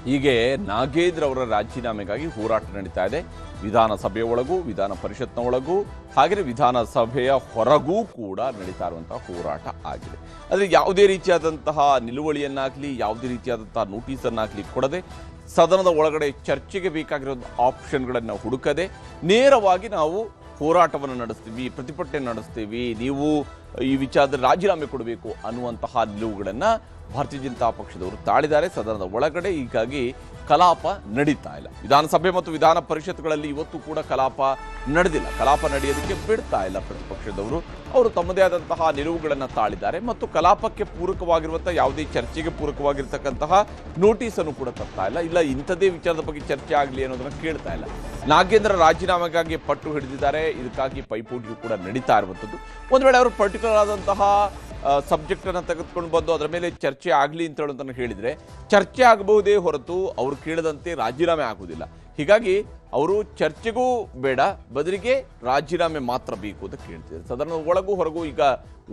ಹೀಗೆ ನಾಗೇಂದ್ರ ಅವರ ರಾಜೀನಾಮೆಗಾಗಿ ಹೋರಾಟ ನಡೀತಾ ಇದೆ. ವಿಧಾನಸಭೆಯ ಒಳಗೂ ವಿಧಾನ ಪರಿಷತ್ನ ಒಳಗೂ ಹಾಗೆಯೇ ವಿಧಾನಸಭೆಯ ಹೊರಗೂ ಕೂಡ ನಡೀತಾ ಇರುವಂತಹ ಹೋರಾಟ ಆಗಿದೆ. ಆದರೆ ಯಾವುದೇ ರೀತಿಯಾದಂತಹ ನಿಲುವಳಿಯನ್ನಾಗಲಿ ಯಾವುದೇ ರೀತಿಯಾದಂತಹ ನೋಟಿಸನ್ನಾಗಲಿ ಕೊಡದೆ ಸದನದ ಒಳಗಡೆ ಚರ್ಚೆಗೆ ಬೇಕಾಗಿರೋ ಆಪ್ಷನ್ಗಳನ್ನು ಹುಡುಕದೆ ನೇರವಾಗಿ ನಾವು ಹೋರಾಟವನ್ನು ನಡೆಸ್ತೀವಿ, ಪ್ರತಿಭಟನೆ ನಡೆಸ್ತೀವಿ, ನೀವು ಈ ವಿಚಾರದಲ್ಲಿ ರಾಜೀನಾಮೆ ಕೊಡಬೇಕು ಅನ್ನುವಂತಹ ನಿಲುವುಗಳನ್ನು ಭಾರತೀಯ ಜನತಾ ಪಕ್ಷದವರು ತಾಳಿದ್ದಾರೆ ಸದನದ ಒಳಗಡೆ. ಹೀಗಾಗಿ ಕಲಾಪ ನಡೀತಾ ಇಲ್ಲ. ವಿಧಾನಸಭೆ ಮತ್ತು ವಿಧಾನ ಪರಿಷತ್ಗಳಲ್ಲಿ ಇವತ್ತು ಕೂಡ ಕಲಾಪ ನಡೆದಿಲ್ಲ. ಕಲಾಪ ನಡೆಯೋದಕ್ಕೆ ಬಿಡ್ತಾ ಇಲ್ಲ ಪ್ರತಿಪಕ್ಷದವರು. ಅವರು ತಮ್ಮದೇ ಆದಂತಹ ನಿಲುವುಗಳನ್ನು ತಾಳಿದ್ದಾರೆ ಮತ್ತು ಕಲಾಪಕ್ಕೆ ಪೂರಕವಾಗಿರುವಂಥ ಯಾವುದೇ ಚರ್ಚೆಗೆ ಪೂರಕವಾಗಿರ್ತಕ್ಕಂತಹ ನೋಟಿಸನ್ನು ಕೂಡ ತರ್ತಾ ಇಲ್ಲ ಇಂಥದ್ದೇ ವಿಚಾರದ ಬಗ್ಗೆ ಚರ್ಚೆ ಆಗಲಿ ಅನ್ನೋದನ್ನು ಕೇಳ್ತಾ ಇಲ್ಲ. ನಾಗೇಂದ್ರ ರಾಜೀನಾಮೆಗಾಗಿ ಪಟ್ಟು ಹಿಡಿದಿದ್ದಾರೆ. ಇದಕ್ಕಾಗಿ ಪೈಪೋಟಿಯು ಕೂಡ ನಡೀತಾ ಇರುವಂಥದ್ದು. ಒಂದು ವೇಳೆ ಅವರು ಪರ್ಟಿಕ್ಯುಲರ್ ಆದಂತಹ ಸಬ್ಜೆಕ್ಟನ್ನು ತೆಗೆದುಕೊಂಡು ಬಂದು ಅದರ ಮೇಲೆ ಚರ್ಚೆ ಆಗಲಿ ಅಂತ ಹೇಳೋದನ್ನು ಹೇಳಿದರೆ ಚರ್ಚೆ ಆಗಬಹುದೇ ಹೊರತು ಅವರು ಕೇಳದಂತೆ ರಾಜೀನಾಮೆ ಆಗುವುದಿಲ್ಲ. ಹೀಗಾಗಿ ಅವರು ಚರ್ಚೆಗೂ ಬೇಡ, ಬದಲಿಗೆ ರಾಜೀನಾಮೆ ಮಾತ್ರ ಬೇಕು ಅಂತ ಕೇಳ್ತಿದ್ದಾರೆ. ಸದನದ ಒಳಗೂ ಹೊರಗೂ ಈಗ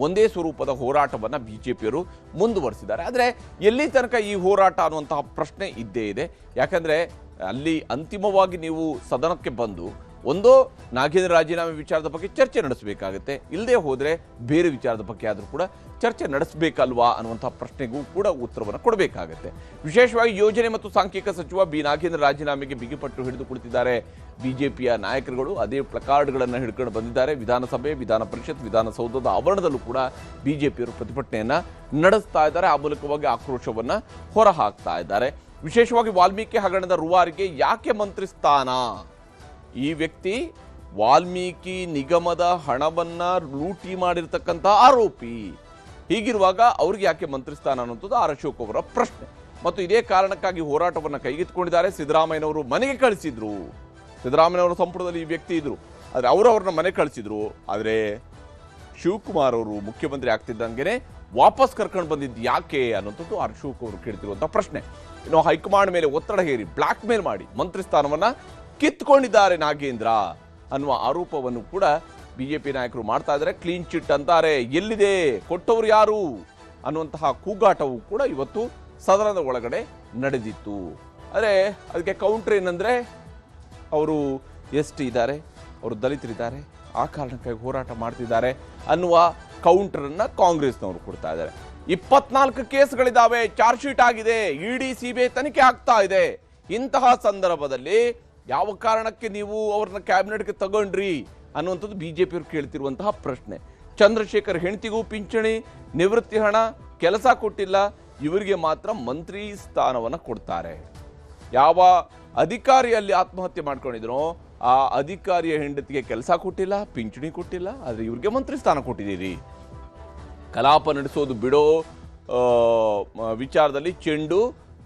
ಒಂದೇ ಸ್ವರೂಪದ ಹೋರಾಟವನ್ನು ಬಿಜೆಪಿಯವರು ಮುಂದುವರಿಸಿದ್ದಾರೆ. ಆದರೆ ಎಲ್ಲಿ ತನಕ ಈ ಹೋರಾಟ ಅನ್ನುವಂತಹ ಪ್ರಶ್ನೆ ಇದ್ದೇ ಇದೆ. ಯಾಕಂದರೆ ಅಲ್ಲಿ ಅಂತಿಮವಾಗಿ ನೀವು ಸದನಕ್ಕೆ ಬಂದು ಒಂದೋ ನಾಗೇಂದ್ರ ರಾಜೀನಾಮೆ ವಿಚಾರದ ಬಗ್ಗೆ ಚರ್ಚೆ ನಡೆಸಬೇಕಾಗುತ್ತೆ, ಇಲ್ಲದೆ ಹೋದರೆ ಬೇರೆ ವಿಚಾರದ ಬಗ್ಗೆ ಆದರೂ ಕೂಡ ಚರ್ಚೆ ನಡೆಸಬೇಕಲ್ವಾ ಅನ್ನುವಂಥ ಪ್ರಶ್ನೆಗೂ ಕೂಡ ಉತ್ತರವನ್ನು ಕೊಡಬೇಕಾಗತ್ತೆ. ವಿಶೇಷವಾಗಿ ಯೋಜನೆ ಮತ್ತು ಸಾಂಖ್ಯಿಕ ಸಚಿವ ಬಿ ನಾಗೇಂದ್ರ ರಾಜೀನಾಮೆಗೆ ಬಿಗಿಪಟ್ಟು ಹಿಡಿದು ಕುಳಿತಿದ್ದಾರೆ ಬಿಜೆಪಿಯ ನಾಯಕರುಗಳು. ಅದೇ ಪ್ಲಕಾರ್ಡ್ಗಳನ್ನು ಹಿಡ್ಕೊಂಡು ಬಂದಿದ್ದಾರೆ. ವಿಧಾನಸಭೆ, ವಿಧಾನ ಪರಿಷತ್, ವಿಧಾನಸೌಧದ ಆವರಣದಲ್ಲೂ ಕೂಡ ಬಿಜೆಪಿಯವರು ಪ್ರತಿಭಟನೆಯನ್ನು ನಡೆಸ್ತಾ ಇದ್ದಾರೆ. ಆ ಮೂಲಕವಾಗಿ ಆಕ್ರೋಶವನ್ನು ಹೊರಹಾಕ್ತಾ ಇದ್ದಾರೆ. ವಿಶೇಷವಾಗಿ ವಾಲ್ಮೀಕಿ ಹಗರಣದ ರೂವಾರಿಗೆ ಯಾಕೆ ಮಂತ್ರಿ ಸ್ಥಾನ? ಈ ವ್ಯಕ್ತಿ ವಾಲ್ಮೀಕಿ ನಿಗಮದ ಹಣವನ್ನ ಲೂಟಿ ಮಾಡಿರ್ತಕ್ಕಂಥ ಆರೋಪಿ. ಹೀಗಿರುವಾಗ ಅವ್ರಿಗೆ ಯಾಕೆ ಮಂತ್ರಿ ಸ್ಥಾನ ಅನ್ನೋದು ಆರ್ ಅಶೋಕ್ ಅವರ ಪ್ರಶ್ನೆ. ಮತ್ತು ಇದೇ ಕಾರಣಕ್ಕಾಗಿ ಹೋರಾಟವನ್ನು ಕೈಗೆತ್ತಿಕೊಂಡಿದ್ದಾರೆ. ಸಿದ್ದರಾಮಯ್ಯನವರು ಮನೆಗೆ ಕಳಿಸಿದ್ರು. ಸಿದ್ದರಾಮಯ್ಯನವರ ಸಂಪುಟದಲ್ಲಿ ಈ ವ್ಯಕ್ತಿ ಇದ್ರು, ಆದರೆ ಅವ್ರನ್ನ ಮನೆ ಕಳಿಸಿದ್ರು. ಆದರೆ ಶಿವಕುಮಾರ್ ಅವರು ಮುಖ್ಯಮಂತ್ರಿ ಆಗ್ತಿದ್ದಂಗೆ ವಾಪಸ್ ಕರ್ಕೊಂಡು ಬಂದಿದ್ದು ಯಾಕೆ ಅನ್ನೋಂಥದ್ದು ಆರ್ ಅಶೋಕ್ ಅವರು ಕೇಳ್ತಿರುವಂಥ ಪ್ರಶ್ನೆ. ಇನ್ನು ಹೈಕಮಾಂಡ್ ಮೇಲೆ ಒತ್ತಡ ಹೇರಿ ಬ್ಲಾಕ್ ಮೇಲ್ ಮಾಡಿ ಮಂತ್ರಿ ಸ್ಥಾನವನ್ನ ಕಿತ್ಕೊಂಡಿದ್ದಾರೆ ನಾಗೇಂದ್ರ ಅನ್ನುವ ಆರೋಪವನ್ನು ಕೂಡ ಬಿಜೆಪಿ ನಾಯಕರು ಮಾಡ್ತಾ ಇದ್ದಾರೆ. ಕ್ಲೀನ್ ಚಿಟ್ ಅಂತಾರೆ, ಎಲ್ಲಿದೆ, ಕೊಟ್ಟವರು ಯಾರು ಅನ್ನುವಂತಹ ಕೂಗಾಟವು ಕೂಡ ಇವತ್ತು ಸದನದ ಒಳಗಡೆ ನಡೆದಿತ್ತು. ಆದರೆ ಅದಕ್ಕೆ ಕೌಂಟರ್ ಏನಂದರೆ ಅವರು ಎಸ್.ಟಿ ಇದ್ದಾರೆ, ಅವರು ದಲಿತರಿದ್ದಾರೆ, ಆ ಕಾರಣಕ್ಕಾಗಿ ಹೋರಾಟ ಮಾಡ್ತಿದ್ದಾರೆ ಅನ್ನುವ ಕೌಂಟರನ್ನು ಕಾಂಗ್ರೆಸ್ನವರು ಕೊಡ್ತಾ ಇದ್ದಾರೆ. 24 ಕೇಸ್ಗಳಿದ್ದಾವೆ, ಚಾರ್ಜ್ ಶೀಟ್ ಆಗಿದೆ, ಇಡಿ ಸಿಬಿಐ ತನಿಖೆ ಆಗ್ತಾ ಇದೆ. ಇಂತಹ ಸಂದರ್ಭದಲ್ಲಿ ಯಾವ ಕಾರಣಕ್ಕೆ ನೀವು ಅವ್ರನ್ನ ಕ್ಯಾಬಿನೆಟ್ಗೆ ತಗೊಂಡ್ರಿ ಅನ್ನುವಂಥದ್ದು ಬಿಜೆಪಿಯವರು ಕೇಳ್ತಿರುವಂತಹ ಪ್ರಶ್ನೆ. ಚಂದ್ರಶೇಖರ್ ಹೆಂಡತಿಗೂ ಪಿಂಚಣಿ, ನಿವೃತ್ತಿ ಹಣ, ಕೆಲಸ ಕೊಟ್ಟಿಲ್ಲ, ಇವರಿಗೆ ಮಾತ್ರ ಮಂತ್ರಿ ಸ್ಥಾನವನ್ನು ಕೊಡ್ತಾರೆ. ಯಾವ ಅಧಿಕಾರಿಯಲ್ಲಿ ಆತ್ಮಹತ್ಯೆ ಮಾಡ್ಕೊಂಡಿದ್ರು ಆ ಅಧಿಕಾರಿಯ ಹೆಂಡತಿಗೆ ಕೆಲಸ ಕೊಟ್ಟಿಲ್ಲ, ಪಿಂಚಣಿ ಕೊಟ್ಟಿಲ್ಲ, ಆದರೆ ಇವ್ರಿಗೆ ಮಂತ್ರಿ ಸ್ಥಾನ ಕೊಟ್ಟಿದ್ದೀರಿ. ಕಲಾಪ ನಡೆಸೋದು ಬಿಡೋ ವಿಚಾರದಲ್ಲಿ ಚೆಂಡು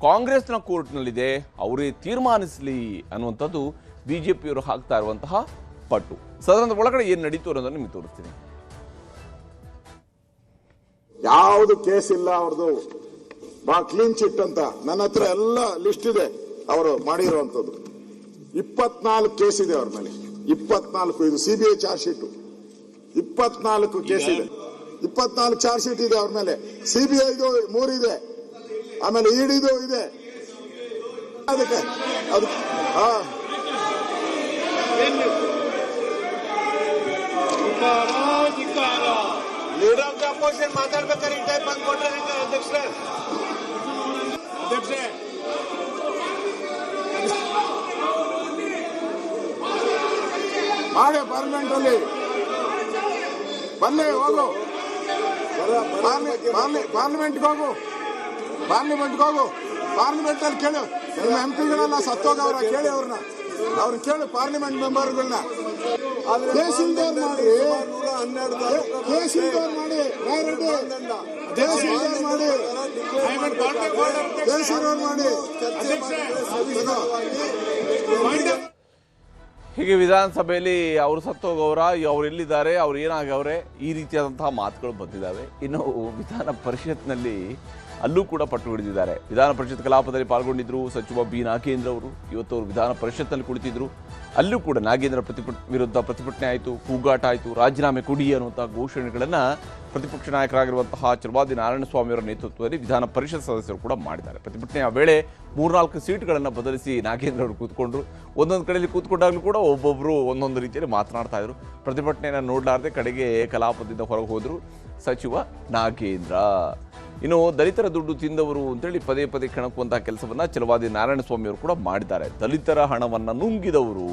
ಕಾಂಗ್ರೆಸ್ನ ಕೋರ್ಟ್ನಲ್ಲಿದೆ, ಅವರೇ ತೀರ್ಮಾನಿಸಲಿ ಅನ್ನುವಂಥದ್ದು ಬಿಜೆಪಿಯವರು ಹಾಕ್ತಾ ಇರುವಂತಹ ಪಟ್ಟು. ಸದನದ ಒಳಗಡೆ ಏನು ನಡೀತು ಅನ್ನೋದನ್ನು ನಿಮಗೆ ತೋರಿಸ್ತೀನಿ. ಯಾವುದು ಕೇಸ್ ಇಲ್ಲ ಅವ್ರದ್ದು, ಕ್ಲೀನ್ ಚಿಟ್ ಅಂತ ನನ್ನ ಹತ್ರ ಎಲ್ಲ ಲಿಸ್ಟ್ ಇದೆ ಅವರು ಮಾಡಿರುವಂತದ್ದು. 24 ಕೇಸ್ ಇದೆ ಅವ್ರ ಮೇಲೆ, 24. ಇದು ಸಿಬಿಐ ಚಾರ್ಜ್ ಶೀಟ್. 24 ಕೇಸ್ ಇದೆ, 24 ಚಾರ್ಜ್ ಶೀಟ್ ಇದೆ ಅವ್ರ ಮೇಲೆ. ಸಿಬಿಐ 3 ಇದೆ, ಆಮೇಲೆ ಇಡಿದು ಇದೆ. ಅದಕ್ಕೆ ಅದು ಲೀಡರ್ ಆಫ್ ದ ಅಪೋಸಿಷನ್ ಮಾತಾಡ್ಬೇಕಾದ್ರೆ ಈ ಟೈಪ್ ಬಂದ್ಕೊಟ್ರೆ ಅಧ್ಯಕ್ಷರೇ ಮಾಡಿ ಪಾರ್ಲಿಮೆಂಟ್ ಅಲ್ಲಿ ಬನ್ನಿ, ಹೋಗು ಪಾರ್ಲಿಮೆಂಟ್ಗೆ ಹೋಗು, ಪಾರ್ಲಿಮೆಂಟ್ ಅಲ್ಲಿ ಕೇಳು. ನಿಮ್ಮ ಎಂಪಿಗಳೆಲ್ಲ ಸತ್ತೋಗವ್ರ, ಕೇಳಿ ಅವ್ರನ್ನ ಕೇಳು, ಪಾರ್ಲಿಮೆಂಟ್ ಮೆಂಬರ್ಗಳನ್ನ. ತಹಸೀಲ್ದಾರ್ ಮಾಡಿ, ತಹಸೀಲ್ದಾರ್ ಮಾಡಿ, ತಹಸೀಲ್ದಾರ್ ಮಾಡಿ, ತಹಸೀಲ್ದಾರ್ ಮಾಡಿ. ಹೀಗೆ ವಿಧಾನಸಭೆಯಲ್ಲಿ ಅವರು ಸತ್ತೋಗವರ, ಅವ್ರು ಎಲ್ಲಿದ್ದಾರೆ, ಅವ್ರು ಏನಾಗವ್ರೆ, ಈ ರೀತಿಯಾದಂತಹ ಮಾತುಗಳು ಬಂದಿದ್ದಾವೆ. ಇನ್ನು ವಿಧಾನ ಪರಿಷತ್ನಲ್ಲಿ ಅಲ್ಲೂ ಕೂಡ ಪಟ್ಟು ಹಿಡಿದಿದ್ದಾರೆ. ವಿಧಾನ ಪರಿಷತ್ ಕಲಾಪದಲ್ಲಿ ಪಾಲ್ಗೊಂಡಿದ್ರು ಸಚಿವ ಬಿ ನಾಗೇಂದ್ರ ಅವರು. ಇವತ್ತು ಅವರು ವಿಧಾನ ಪರಿಷತ್ನಲ್ಲಿ ಕುಳಿತಿದ್ರು. ಅಲ್ಲೂ ಕೂಡ ನಾಗೇಂದ್ರ ವಿರುದ್ಧ ಪ್ರತಿಭಟನೆ ಆಯಿತು, ಕೂಗಾಟ ಆಯಿತು, ರಾಜೀನಾಮೆ ಕೊಡಿ ಅನ್ನುವಂಥ ಘೋಷಣೆಗಳನ್ನು ಪ್ರತಿಪಕ್ಷ ನಾಯಕರಾಗಿರುವಂತಹ ಛಲವಾದಿ ನಾರಾಯಣಸ್ವಾಮಿ ಅವರ ನೇತೃತ್ವದಲ್ಲಿ ವಿಧಾನ ಪರಿಷತ್ ಸದಸ್ಯರು ಕೂಡ ಮಾಡಿದ್ದಾರೆ. ಪ್ರತಿಭಟನೆಯ ವೇಳೆ 3-4 ಸೀಟ್ಗಳನ್ನು ಬದಲಿಸಿ ನಾಗೇಂದ್ರ ಅವರು ಕೂತ್ಕೊಂಡ್ರು. ಒಂದೊಂದು ಕಡೆಯಲ್ಲಿ ಕೂತ್ಕೊಂಡಾಗಲೂ ಕೂಡ ಒಬ್ಬೊಬ್ಬರು ಒಂದೊಂದು ರೀತಿಯಲ್ಲಿ ಮಾತನಾಡ್ತಾ ಇದ್ರು. ಪ್ರತಿಭಟನೆಯನ್ನು ನೋಡಲಾರದೆ ಕಡೆಗೆ ಕಲಾಪದಿಂದ ಹೊರಗೆ ಹೋದರು ಸಚಿವ ನಾಗೇಂದ್ರ. ಇನ್ನು ದಲಿತರ ದುಡ್ಡು ತಿಂದವರು ಅಂತೇಳಿ ಪದೇ ಪದೇ ಕೆಣಕುವಂತಹ ಕೆಲಸವನ್ನ ಛಲವಾದಿ ನಾರಾಯಣಸ್ವಾಮಿ ಅವರು ಕೂಡ ಮಾಡಿದ್ದಾರೆ. ದಲಿತರ ಹಣವನ್ನು ನುಂಗಿದವರು.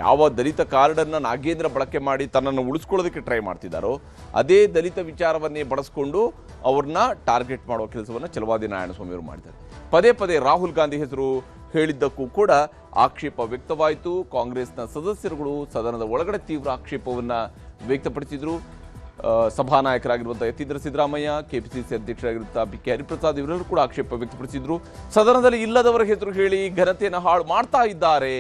ಯಾವ ದಲಿತ ಕಾರ್ಡನ್ನು ನಾಗೇಂದ್ರ ಬಳಕೆ ಮಾಡಿ ತನ್ನನ್ನು ಉಳಿಸ್ಕೊಳ್ಳೋದಕ್ಕೆ ಟ್ರೈ ಮಾಡ್ತಿದ್ದಾರೋ ಅದೇ ದಲಿತ ವಿಚಾರವನ್ನೇ ಬಳಸ್ಕೊಂಡು ಅವ್ರನ್ನ ಟಾರ್ಗೆಟ್ ಮಾಡುವ ಕೆಲಸವನ್ನು ಛಲವಾದಿ ನಾರಾಯಣಸ್ವಾಮಿ ಅವರು ಮಾಡಿದ್ದಾರೆ. ಪದೇ ಪದೇ ರಾಹುಲ್ ಗಾಂಧಿ ಹೆಸರು ಹೇಳಿದ್ದಕ್ಕೂ ಕೂಡ ಆಕ್ಷೇಪ ವ್ಯಕ್ತವಾಯಿತು. ಕಾಂಗ್ರೆಸ್ನ ಸದಸ್ಯರುಗಳು ಸದನದ ಒಳಗಡೆ ತೀವ್ರ ಆಕ್ಷೇಪವನ್ನು ವ್ಯಕ್ತಪಡಿಸಿದ್ರು. ಸಭಾನಾಯಕರಾಗಿರುವಂಥ ಯತೀಂದ್ರ ಸಿದ್ದರಾಮಯ್ಯ, ಕೆಪಿಸಿಸಿ ಅಧ್ಯಕ್ಷರಾಗಿರುವಂಥ ಬಿ.ಕೆ. ಹರಿಪ್ರಸಾದ್ ಇವರೆಲ್ಲರೂ ಕೂಡ ಆಕ್ಷೇಪ ವ್ಯಕ್ತಪಡಿಸಿದ್ರು. ಸದನದಲ್ಲಿ ಇಲ್ಲದವರ ಹೆಸರು ಹೇಳಿ ಘನತೆಯನ್ನು ಹಾಳು ಮಾಡ್ತಾ ಇದ್ದಾರೆ.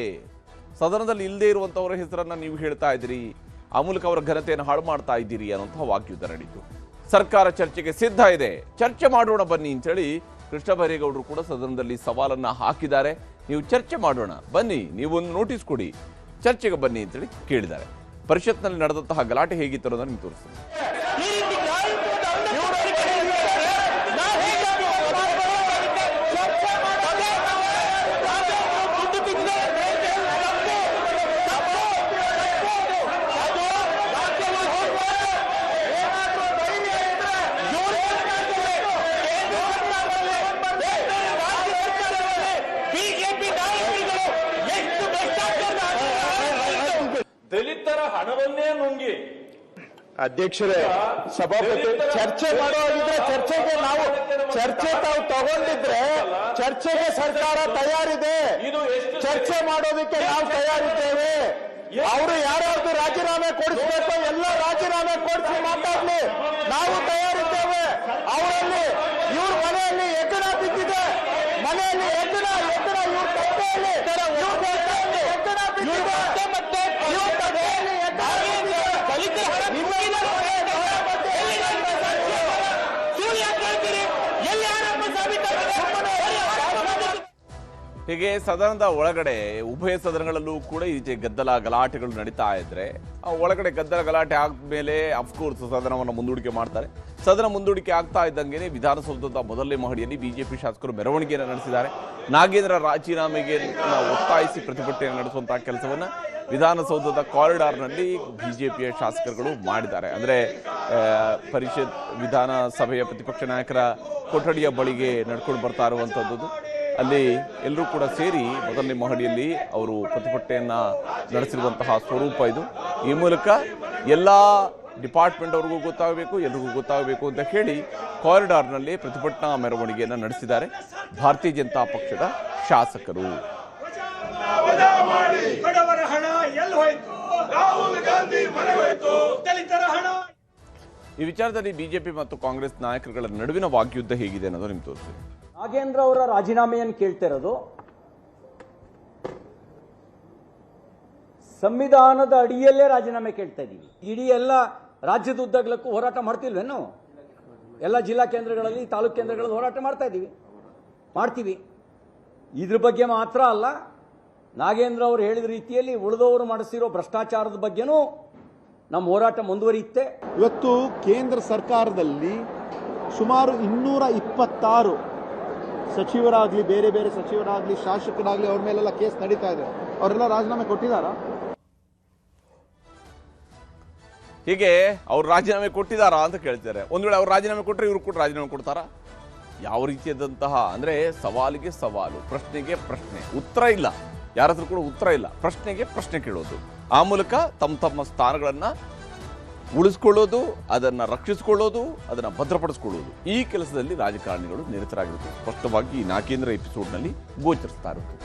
ಸದನದಲ್ಲಿ ಇಲ್ಲದೆ ಇರುವಂಥವರ ಹೆಸರನ್ನು ನೀವು ಹೇಳ್ತಾ ಇದ್ದೀರಿ, ಆ ಮೂಲಕ ಅವರ ಘನತೆಯನ್ನು ಹಾಳು ಮಾಡ್ತಾ ಇದ್ದೀರಿ ಅನ್ನುವಂತಹ ವಾಗ್ಯುದ್ಧ ನಡೀತು. ಸರ್ಕಾರ ಚರ್ಚೆಗೆ ಸಿದ್ಧ ಇದೆ, ಚರ್ಚೆ ಮಾಡೋಣ ಬನ್ನಿ ಅಂತೇಳಿ ಕೃಷ್ಣ ಬೈರೇಗೌಡರು ಕೂಡ ಸದನದಲ್ಲಿ ಸವಾಲನ್ನು ಹಾಕಿದ್ದಾರೆ. ನೀವು ಚರ್ಚೆ ಮಾಡೋಣ ಬನ್ನಿ, ನೀವೊಂದು ನೋಟಿಸ್ ಕೊಡಿ, ಚರ್ಚೆಗೆ ಬನ್ನಿ ಅಂತೇಳಿ ಕೇಳಿದ್ದಾರೆ. ಪರಿಷತ್ನಲ್ಲಿ ನಡೆದಂತಹ ಗಲಾಟೆ ಹೇಗಿತ್ತು ಅನ್ನೋದನ್ನು ನಿಮ್ಗೆ ತೋರಿಸ್ತೀನಿ. ದಲಿತರ ಹಣವನ್ನೇ ನುಂಗಿ ಅಧ್ಯಕ್ಷರೇ, ಸಭಾಪತಿ ಚರ್ಚೆ ಮಾಡೋದಿದ್ರೆ ಚರ್ಚೆಗೆ ತಾವು ತಗೊಂಡಿದ್ರೆ ಚರ್ಚೆಗೆ ಸರ್ಕಾರ ತಯಾರಿದೆ. ಚರ್ಚೆ ಮಾಡೋದಕ್ಕೆ ನಾವು ತಯಾರಿದ್ದೇವೆ. ಅವರು ಯಾರಾದ್ರೂ ರಾಜೀನಾಮೆ ಕೊಡಿಸ್ಬೇಕು, ಎಲ್ಲ ರಾಜೀನಾಮೆ ಕೊಡಿಸಿ ಮಾತಾಡ್ಲಿ, ನಾವು ತಯಾರಿದ್ದೇವೆ. ಅವರಲ್ಲಿ ಇವ್ರ ಮನೆಯಲ್ಲಿ ಯಜ್ಞ ಬಿದ್ದಿದೆ, ಮನೆಯಲ್ಲಿ ಯಜ್ಞ ಇವ್ರ ತಟ್ಟೆಯಲ್ಲಿ ಹೀಗೆ ಸದನದ ಒಳಗಡೆ ಉಭಯ ಸದನಗಳಲ್ಲೂ ಕೂಡ ಈ ರೀತಿ ಗದ್ದಲ ಗಲಾಟೆಗಳು ನಡೀತಾ ಇದ್ರೆ ಆ ಒಳಗಡೆ ಗದ್ದಲ ಗಲಾಟೆ ಆದ್ಮೇಲೆ ಅಫ್ಕೋರ್ಸ್ ಸದನವನ್ನು ಮುಂದೂಡಿಕೆ ಮಾಡ್ತಾರೆ. ಸದನ ಮುಂದೂಡಿಕೆ ಆಗ್ತಾ ಇದ್ದಂಗೆ ವಿಧಾನಸೌಧದ ಮೊದಲನೇ ಮಹಡಿಯಲ್ಲಿ ಬಿಜೆಪಿ ಶಾಸಕರು ಮೆರವಣಿಗೆಯನ್ನು ನಡೆಸಿದ್ದಾರೆ. ನಾಗೇಂದ್ರ ರಾಜೀನಾಮೆಗೆ ಒತ್ತಾಯಿಸಿ ಪ್ರತಿಭಟನೆ ನಡೆಸುವಂತಹ ಕೆಲಸವನ್ನ ವಿಧಾನಸೌಧದ ಕಾರಿಡಾರ್ನಲ್ಲಿ ಬಿಜೆಪಿಯ ಶಾಸಕರುಗಳು ಮಾಡಿದ್ದಾರೆ. ಅಂದರೆ ಪರಿಷತ್ ವಿಧಾನಸಭೆಯ ಪ್ರತಿಪಕ್ಷ ನಾಯಕರ ಕೊಠಡಿಯ ಬಳಿಗೆ ನಡ್ಕೊಂಡು ಬರ್ತಾ ಇರುವಂಥದ್ದು. ಅಲ್ಲಿ ಎಲ್ಲರೂ ಕೂಡ ಸೇರಿ ಮೊದಲನೇ ಮಹಡಿಯಲ್ಲಿ ಅವರು ಪ್ರತಿಭಟನೆಯನ್ನು ನಡೆಸಿರುವಂತಹ ಸ್ವರೂಪ ಇದು. ಈ ಮೂಲಕ ಎಲ್ಲ ಡಿಪಾರ್ಟ್ಮೆಂಟ್ ಅವ್ರಿಗೂ ಗೊತ್ತಾಗಬೇಕು, ಎಲ್ರಿಗೂ ಗೊತ್ತಾಗಬೇಕು ಅಂತ ಹೇಳಿ ಕಾರಿಡಾರ್ನಲ್ಲಿ ಪ್ರತಿಭಟನಾ ಮೆರವಣಿಗೆಯನ್ನು ನಡೆಸಿದ್ದಾರೆ ಭಾರತೀಯ ಜನತಾ ಪಕ್ಷದ ಶಾಸಕರು. ಈ ವಿಚಾರದಲ್ಲಿ ಬಿಜೆಪಿ ಮತ್ತು ಕಾಂಗ್ರೆಸ್ ನಾಯಕರುಗಳ ನಡುವಿನ ವಾಗ್ಯುದ್ಧ ಹೇಗಿದೆ ಅನ್ನೋದು ನಿಮ್ಗೆ ತೋರಿಸ್ತೀನಿ. ನಾಗೇಂದ್ರ ಅವರ ರಾಜೀನಾಮೆಯನ್ನು ಕೇಳ್ತಿರೋದು ಸಂವಿಧಾನದ ಅಡಿಯಲ್ಲೇ ರಾಜೀನಾಮೆ ಕೇಳ್ತಾ ಇದ್ದೀವಿ. ಇಡೀ ಎಲ್ಲ ರಾಜ್ಯದ ಉದ್ದಗಲಕ್ಕೂ ಹೋರಾಟ ಮಾಡ್ತಿಲ್ವೇನು? ಎಲ್ಲ ಜಿಲ್ಲಾ ಕೇಂದ್ರಗಳಲ್ಲಿ, ತಾಲೂಕು ಕೇಂದ್ರಗಳಲ್ಲಿ ಹೋರಾಟ ಮಾಡ್ತೀವಿ. ಇದ್ರ ಬಗ್ಗೆ ಮಾತ್ರ ಅಲ್ಲ, ನಾಗೇಂದ್ರ ಅವರು ಹೇಳಿದ ರೀತಿಯಲ್ಲಿ ಉಳಿದವರು ಮಾಡಿಸಿರೋ ಭ್ರಷ್ಟಾಚಾರದ ಬಗ್ಗೆನೂ ನಮ್ಮ ಹೋರಾಟ ಮುಂದುವರಿಯುತ್ತೆ. ಇವತ್ತು ಕೇಂದ್ರ ಸರ್ಕಾರದಲ್ಲಿ ಸುಮಾರು 226 ಸಚಿವರಾಗ್ಲಿ, ಬೇರೆ ಬೇರೆ ಸಚಿವರಾಗ್ಲಿ, ಶಾಸಕರಾಗ್ಲಿ, ಅವ್ರ ಮೇಲೆಲ್ಲ ಕೇಸ್ ನಡೀತಾ ಇದೆ. ಅವರೆಲ್ಲ ರಾಜೀನಾಮೆ ಕೊಟ್ಟಿದ್ದಾರಾ? ಹೀಗೆ ಅವ್ರು ರಾಜೀನಾಮೆ ಕೊಟ್ಟಿದ್ದಾರಾ ಅಂತ ಕೇಳ್ತಾರೆ. ಒಂದ್ ವೇಳೆ ಅವ್ರು ರಾಜೀನಾಮೆ ಕೊಟ್ಟರೆ ಇವ್ರು ಕೂಡ ರಾಜೀನಾಮೆ ಕೊಡ್ತಾರಾ? ಯಾವ ರೀತಿಯಾದಂತಹ ಅಂದ್ರೆ ಸವಾಲಿಗೆ ಸವಾಲು, ಪ್ರಶ್ನೆಗೆ ಪ್ರಶ್ನೆ, ಉತ್ತರ ಇಲ್ಲ. ಯಾರ ಹತ್ರ ಕೂಡ ಉತ್ತರ ಇಲ್ಲ. ಪ್ರಶ್ನೆಗೆ ಪ್ರಶ್ನೆ ಕೇಳೋದು, ಆ ಮೂಲಕ ತಮ್ಮ ಸ್ಥಾನಗಳನ್ನ ಉಳಿಸ್ಕೊಳ್ಳೋದು, ಅದನ್ನು ರಕ್ಷಿಸಿಕೊಳ್ಳೋದು, ಅದನ್ನು ಭದ್ರಪಡಿಸಿಕೊಳ್ಳೋದು, ಈ ಕೆಲಸದಲ್ಲಿ ರಾಜಕಾರಣಿಗಳು ನಿರತರಾಗಿರುವುದು ಸ್ಪಷ್ಟವಾಗಿ ಈ ನಾಗೇಂದ್ರ ಎಪಿಸೋಡ್ನಲ್ಲಿ ಗೋಚರಿಸ್ತಾ ಇರುತ್ತೆ.